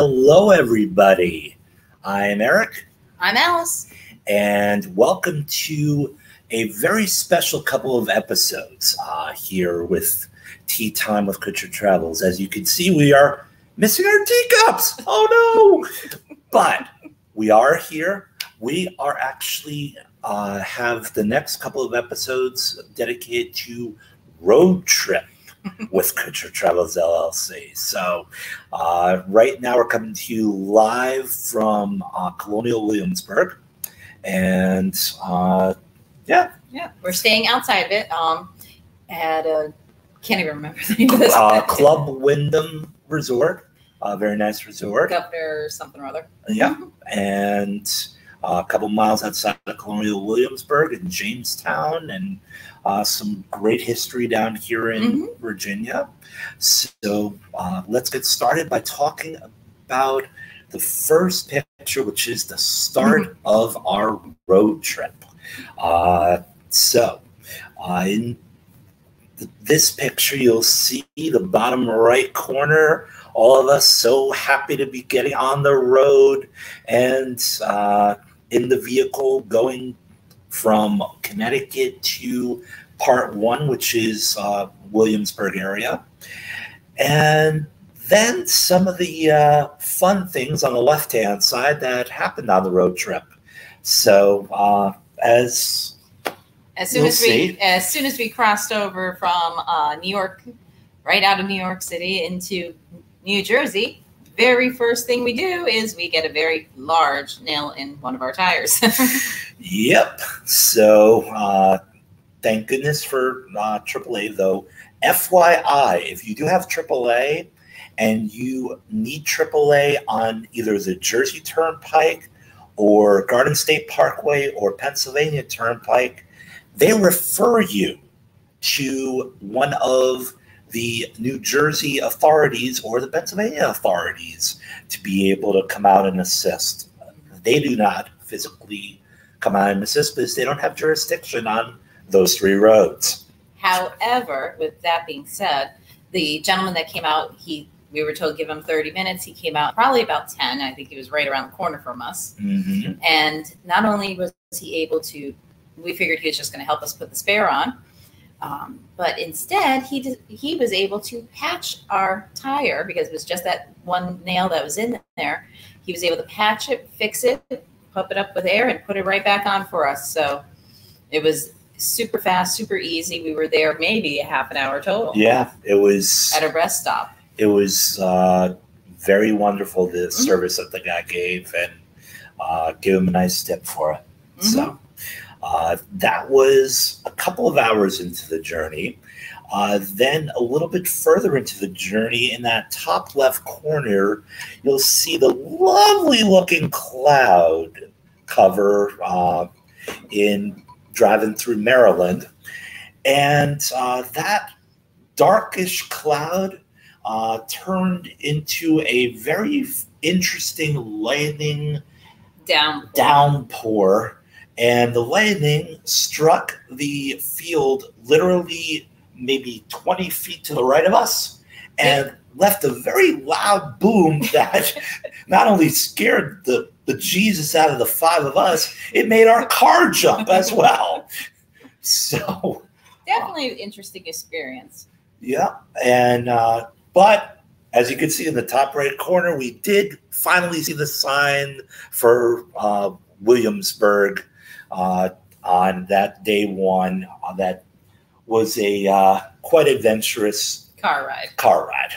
Hello, everybody. I'm Eric. I'm Alice. And welcome to a very special couple of episodes here with Tea Time with Kutcher Travels. As you can see, we are missing our teacups. Oh, no. But we are here. We are actually have the next couple of episodes dedicated to road trip with Kutcher Travels LLC. So right now we're coming to you live from Colonial Williamsburg. And yeah, we're staying outside of it at a, can't even remember the name of this. Club Wyndham Resort, a very nice resort. Governor something or other. Yeah, and a couple miles outside of Colonial Williamsburg and Jamestown, and some great history down here in Virginia. So let's get started by talking about the first picture, which is the start of our road trip. In this picture, you'll see the bottom right corner, all of us so happy to be getting on the road and in the vehicle going from Connecticut to part one, which is Williamsburg area. And then some of the fun things on the left-hand side that happened on the road trip. So as soon as we crossed over from New York, right out of New York City into New Jersey, very first thing we do is we get a very large nail in one of our tires. Yep. So thank goodness for AAA, though. FYI, if you do have AAA and you need AAA on either the Jersey Turnpike or Garden State Parkway or Pennsylvania Turnpike, they refer you to one of the New Jersey authorities or the Pennsylvania authorities to be able to come out and assist. They do not physically come out and assist because they don't have jurisdiction on those three roads. However, with that being said, the gentleman that came out, we were told to give him 30 minutes. He came out probably about 10. I think he was right around the corner from us. And not only was he able to, we figured he was just going to help us put the spare on, but instead he was able to patch our tire because it was just that one nail that was in there. He was able to patch it, fix it, pump it up with air, and put it right back on for us. So it was super fast, super easy. We were there maybe a half an hour total. Yeah, it was at a rest stop. It was very wonderful, the service that the guy gave, and gave him a nice tip for it. So that was a couple of hours into the journey. Then a little bit further into the journey, in that top left corner, you'll see the lovely looking cloud cover in driving through Maryland. And that darkish cloud turned into a very interesting lightning downpour. And the lightning struck the field literally maybe 20 feet to the right of us and left a very loud boom that not only scared the Jesus out of the five of us, it made our car jump as well. So definitely an interesting experience. Yeah. And but as you can see in the top right corner, we did finally see the sign for Williamsburg on that day one. That was a quite adventurous car ride.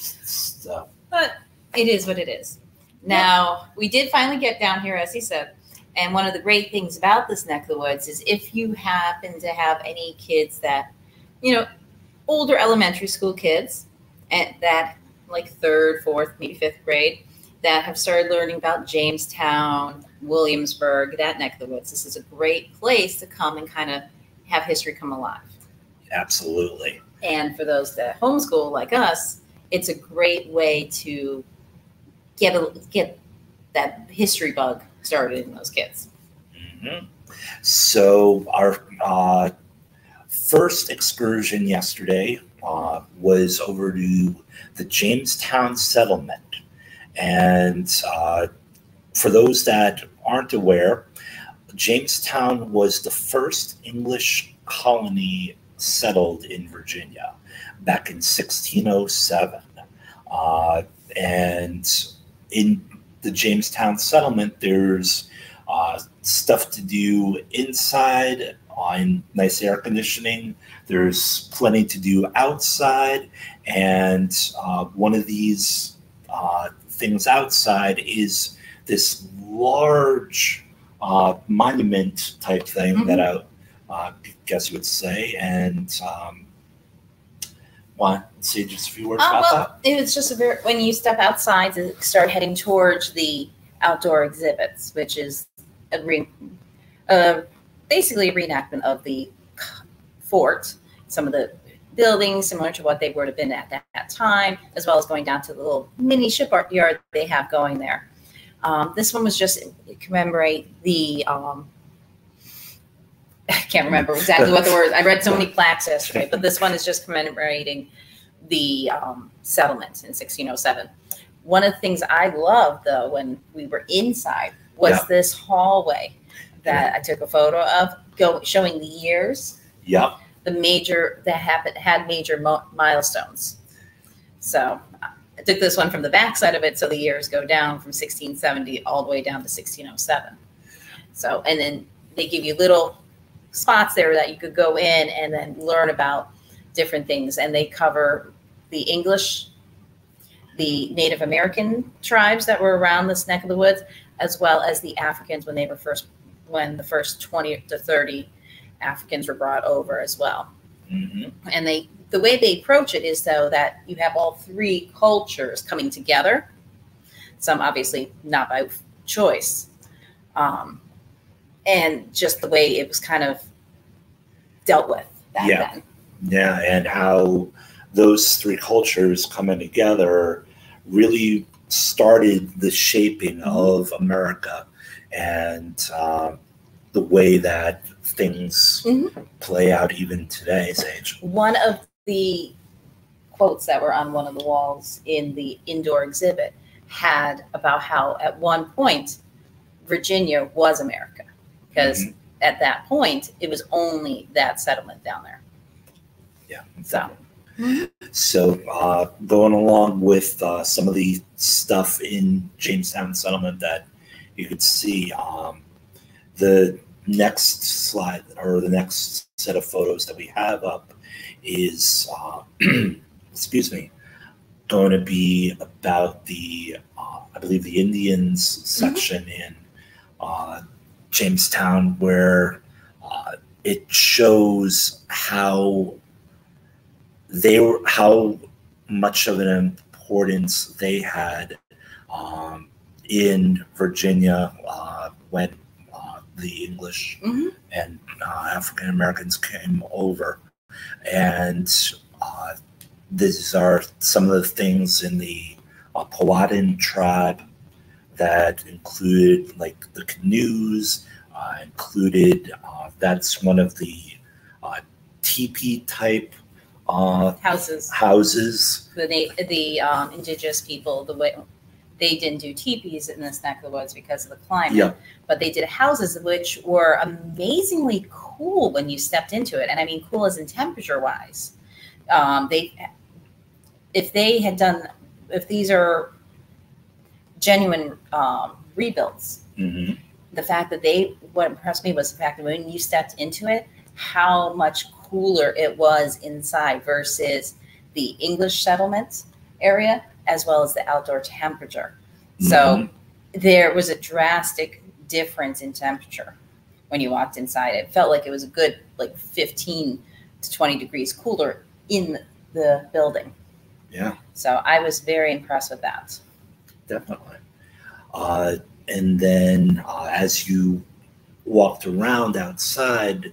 So. But it is what it is. Now, we did finally get down here, as he said, and one of the great things about this neck of the woods is if you happen to have any kids that, older elementary school kids, and that like 3rd, 4th, maybe 5th grade, that have started learning about Jamestown, Williamsburg, that neck of the woods, this is a great place to come and kind of have history come alive. Absolutely. And for those that homeschool like us, it's a great way to get that history bug started in those kids. So our first excursion yesterday was over to the Jamestown settlement. And for those that aren't aware, Jamestown was the first English colony settled in Virginia back in 1607. And in the Jamestown settlement, there's stuff to do inside on nice air conditioning. There's plenty to do outside. And one of these things outside is this large monument type thing that I guess you would say. And want to say just a few words about that? It was just when you step outside to start heading towards the outdoor exhibits, which is basically a reenactment of the fort, some of the buildings similar to what they would have been at that time, as well as going down to the little mini shipyard they have going there. This one was just to commemorate the I can't remember exactly what the word. I read so many plaques yesterday, but this one is just commemorating the settlement in 1607. One of the things I loved, though, when we were inside, was this hallway that I took a photo of, showing the years. Yep. The major that had major milestones. So I took this one from the back side of it, so the years go down from 1670 all the way down to 1607. So, and then they give you little spots there that you could go in and then learn about different things, and they cover the English, the Native American tribes that were around this neck of the woods, as well as the Africans when the first 20 to 30 Africans were brought over as well. And the way they approach it is, though, that you have all three cultures coming together, some obviously not by choice, and just the way it was kind of dealt with back then. Yeah, and how those three cultures coming together really started the shaping of America and the way that things play out even today's age. One of the quotes that were on one of the walls in the indoor exhibit had about how at one point Virginia was America, because at that point it was only that settlement down there. So going along with some of the stuff in Jamestown settlement that you could see, the next slide or the next set of photos that we have up is excuse me, going to be about the I believe the Indians section in Jamestown, where it shows how much of an importance they had in Virginia when the English and African Americans came over. And these are some of the things in the Powhatan tribe that included, like, the canoes, that's one of the teepee type houses. The indigenous people, the way they didn't do teepees in this neck of the woods because of the climate, but they did houses which were amazingly cool when you stepped into it. And I mean cool as in temperature wise. If these are genuine rebuilds, the fact that what impressed me was the fact that when you stepped into it, how much cooler it was inside versus the English settlement area, as well as the outdoor temperature. So there was a drastic difference in temperature when you walked inside. It felt like it was a good 15 to 20 degrees cooler in the building. Yeah. So I was very impressed with that. Definitely. And then as you walked around outside,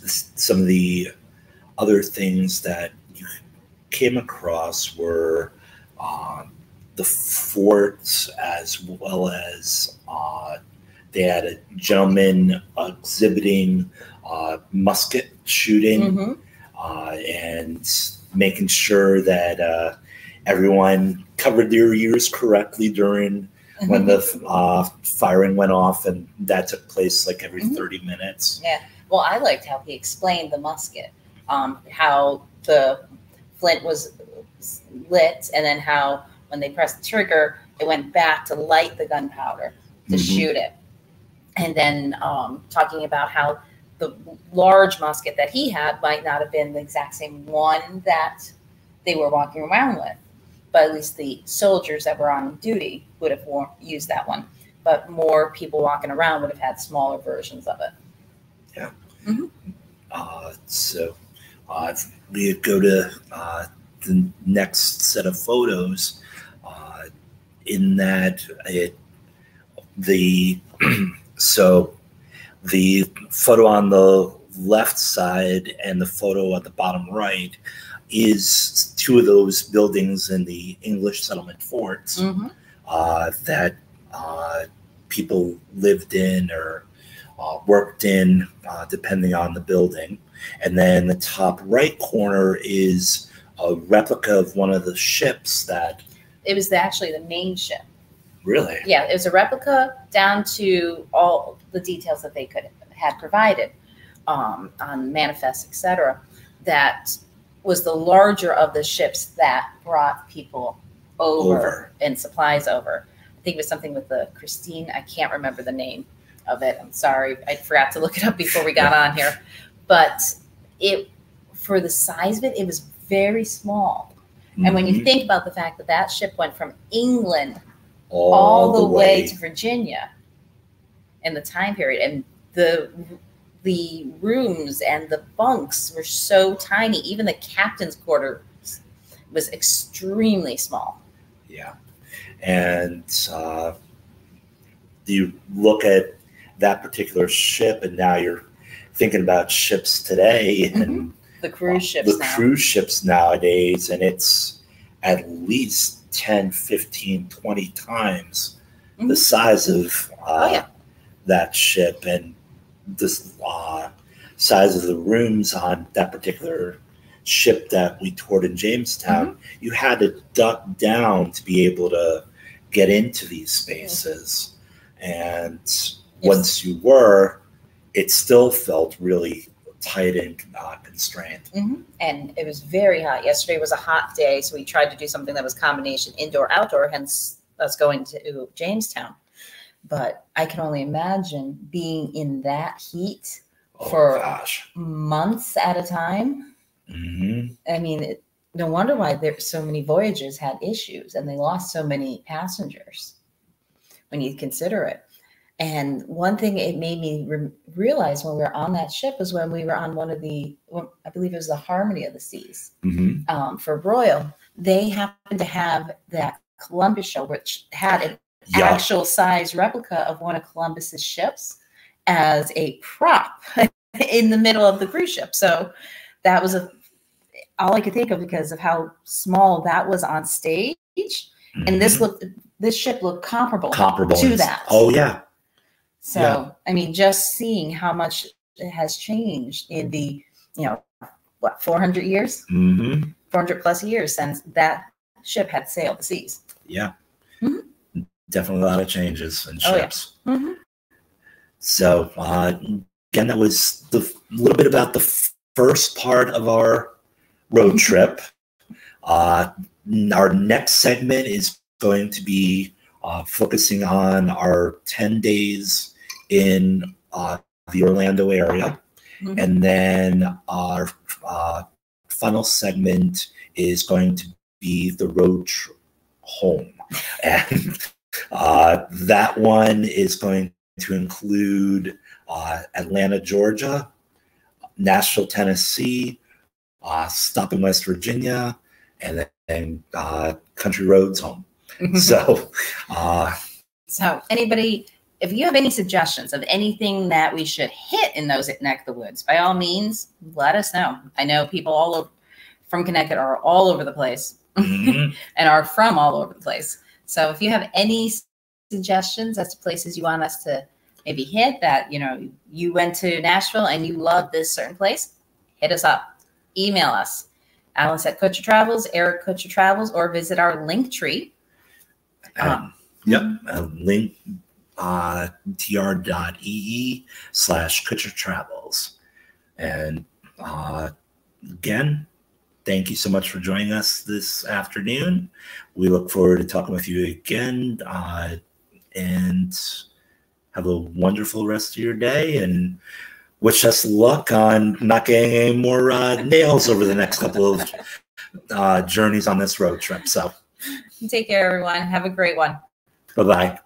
some of the other things that you came across were the forts, as well as they had a gentleman exhibiting musket shooting and making sure that everyone covered their ears correctly during when the firing went off, and that took place like every 30 minutes. Yeah. Well, I liked how he explained the musket, how the flint was lit, and then how when they pressed the trigger, it went back to light the gunpowder to shoot it. And then talking about how the large musket that he had might not have been the exact same one that they were walking around with, but at least the soldiers that were on duty would have used that one. But more people walking around would have had smaller versions of it. Yeah. So we go to the next set of photos. In that so the photo on the left side and the photo at the bottom right is two of those buildings in the English settlement forts that people lived in or worked in, depending on the building. And then the top right corner is a replica of one of the ships that... It was actually the main ship. Really? Yeah, it was a replica down to all the details that they had provided on manifests, etc. That was the larger of the ships that brought people over and supplies over. I think it was something with the Christine. I can't remember the name of it. I'm sorry. I forgot to look it up before we got on here. But for the size of it, it was very small. And when you think about the fact that that ship went from England all the way to Virginia in the time period, and the rooms and the bunks were so tiny, even the captain's quarters was extremely small. Yeah. And you look at that particular ship, and now you're thinking about ships today and the cruise ships cruise ships nowadays, and it's at least 10, 15, 20 times the size of that ship, and the size of the rooms on that particular ship that we toured in Jamestown. You had to duck down to be able to get into these spaces. And once you were, it still felt really tight and constrained. And it was very hot. Yesterday was a hot day, so we tried to do something that was combination indoor-outdoor, hence us going to Jamestown. But I can only imagine being in that heat for months at a time. I mean, no wonder why so many voyages had issues and they lost so many passengers when you consider it. And one thing it made me realize when we were on that ship was when we were on one of I believe it was the Harmony of the Seas for Royal. They happened to have that Columbus show, which had an actual size replica of one of Columbus's ships as a prop in the middle of the cruise ship. So that was all I could think of because of how small that was on stage. And this ship looked comparable to that. Oh yeah. So, I mean, just seeing how much it has changed in the, 400 years? 400 plus years since that ship had sailed the seas. Yeah. Definitely a lot of changes in ships. So, again, that was a little bit about the first part of our road trip. Our next segment is going to be focusing on our 10 days in the Orlando area. And then our final segment is going to be the road home. And that one is going to include Atlanta, Georgia, Nashville, Tennessee, stop in West Virginia, and then country roads home. So anybody, if you have any suggestions of anything that we should hit in those neck of the woods, by all means, let us know. I know people all over from Connecticut are all over the place and are from all over the place. So if you have any suggestions as to places you want us to maybe hit that, you went to Nashville and you love this certain place, hit us up. email us. Alice at Kutcher Travels, Eric Kutcher Travels, or visit our link tree. Link tr.ee/Kutcher Travels. And again, thank you so much for joining us this afternoon. We look forward to talking with you again, and have a wonderful rest of your day, and wish us luck on not getting any more nails over the next couple of journeys on this road trip. So take care, everyone. Have a great one. Bye-bye.